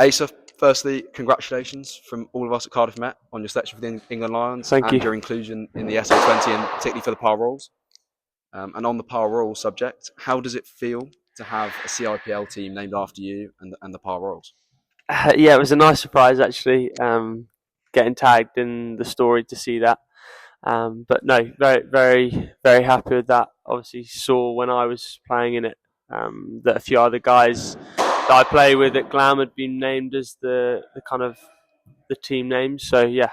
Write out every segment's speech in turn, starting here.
Asa, firstly, congratulations from all of us at Cardiff Met on your selection for the England Lions Thank and you. your inclusion in the SA20 and particularly for the power roles. And on the power role subject, how does it feel to have a CIPL team named after you and the power roles? Yeah, it was a nice surprise actually, getting tagged in the story to see that. But no, very, very, very happy with that. Obviously, saw when I was playing in it that a few other guys that I play with at Glam had been named as the kind of the team names. So yeah,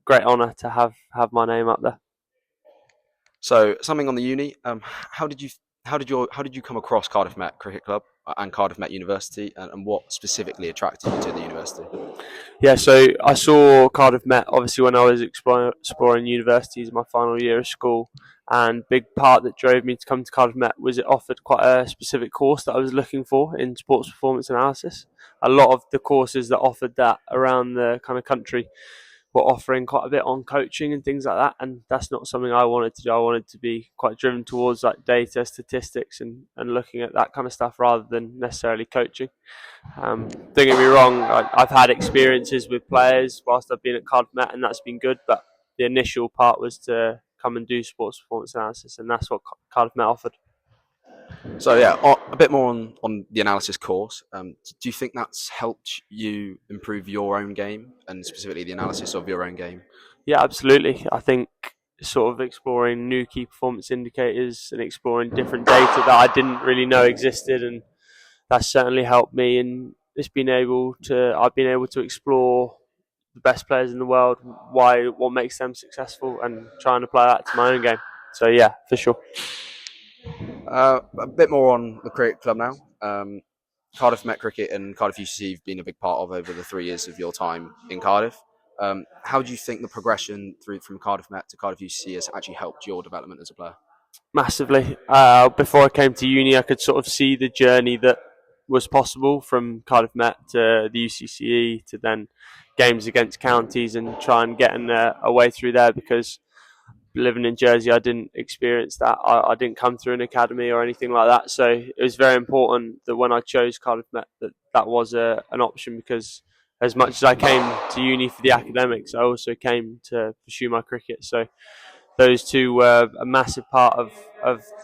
great honour to have my name up there. So something on the uni. How did you come across Cardiff Met Cricket Club and Cardiff Met University, and what specifically attracted you to the university? Yeah, so I saw Cardiff Met obviously when I was exploring universities in my final year of school, and big part that drove me to come to Cardiff Met was it offered quite a specific course that I was looking for in sports performance analysis. A lot of the courses that offered that around the kind of country were offering quite a bit on coaching and things like that, and that's not something I wanted to do. I wanted to be quite driven towards like data, statistics, and looking at that kind of stuff rather than necessarily coaching. Don't get me wrong, I've had experiences with players whilst I've been at Cardiff Met, and that's been good. But the initial part was to come and do sports performance analysis, and that's what Cardiff Met offered. So yeah, a bit more on the analysis course. Do you think that's helped you improve your own game and specifically the analysis of your own game? Yeah, absolutely. I think sort of exploring new key performance indicators and exploring different data that I didn't really know existed, and that's certainly helped me. And I've been able to explore the best players in the world, what makes them successful, and try and apply that to my own game. So yeah, for sure. A bit more on the cricket club now. Cardiff Met Cricket and Cardiff UCC have been a big part of over the 3 years of your time in Cardiff. How do you think the progression through from Cardiff Met to Cardiff UCC has actually helped your development as a player? Massively. Before I came to uni, I could sort of see the journey that was possible from Cardiff Met to the UCCE to then games against counties and try and getting a way through there, because living in Jersey, I didn't experience that. I didn't come through an academy or anything like that. So it was very important that when I chose Cardiff Met, that was an option, because as much as I came to uni for the academics, I also came to pursue my cricket. So those two were a massive part of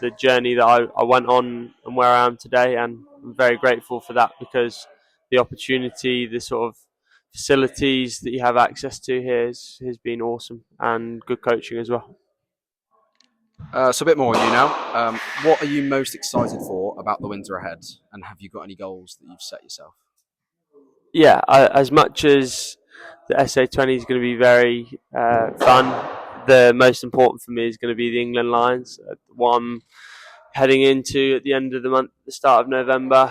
the journey that I went on and where I am today. And I'm very grateful for that, because the opportunity, the sort of facilities that you have access to here has been awesome, and good coaching as well. So a bit more on you now. What are you most excited for about the winter ahead, and have you got any goals that you've set yourself? Yeah, as much as the SA20 is going to be very fun, the most important for me is going to be the England Lions. What I'm heading into at the end of the month, the start of November.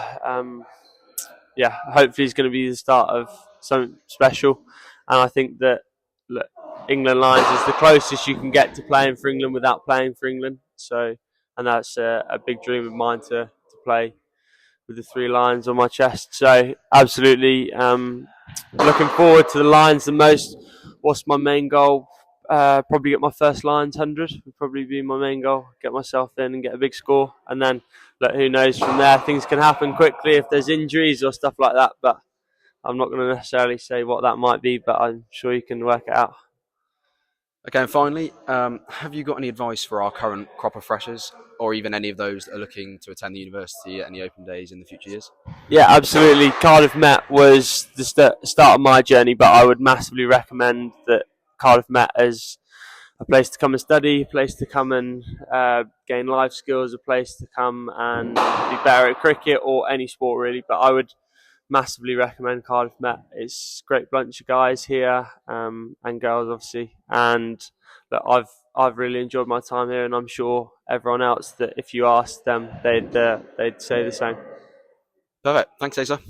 Yeah, hopefully it's going to be the start of something special. And I think that, look, England Lions is the closest you can get to playing for England without playing for England. So, and that's a big dream of mine to play with the three lions on my chest. So absolutely looking forward to the Lions the most. What's my main goal? Probably get my first Lions 100 would probably be my main goal. Get myself in and get a big score, and then look, who knows from there? Things can happen quickly if there's injuries or stuff like that. But I'm not going to necessarily say what that might be, but I'm sure you can work it out. Okay, and finally, have you got any advice for our current crop of freshers, or even any of those that are looking to attend the university at any open days in the future years? Yeah, absolutely. Cardiff Met was the start of my journey, but I would massively recommend that Cardiff Met as a place to come and study, a place to come and gain life skills, a place to come and be better at cricket or any sport really. But I would massively recommend Cardiff Met. It's a great bunch of guys here and girls obviously, and that I've really enjoyed my time here, and I'm sure everyone else that if you asked them, they'd say the same. Perfect. Thanks, Asa.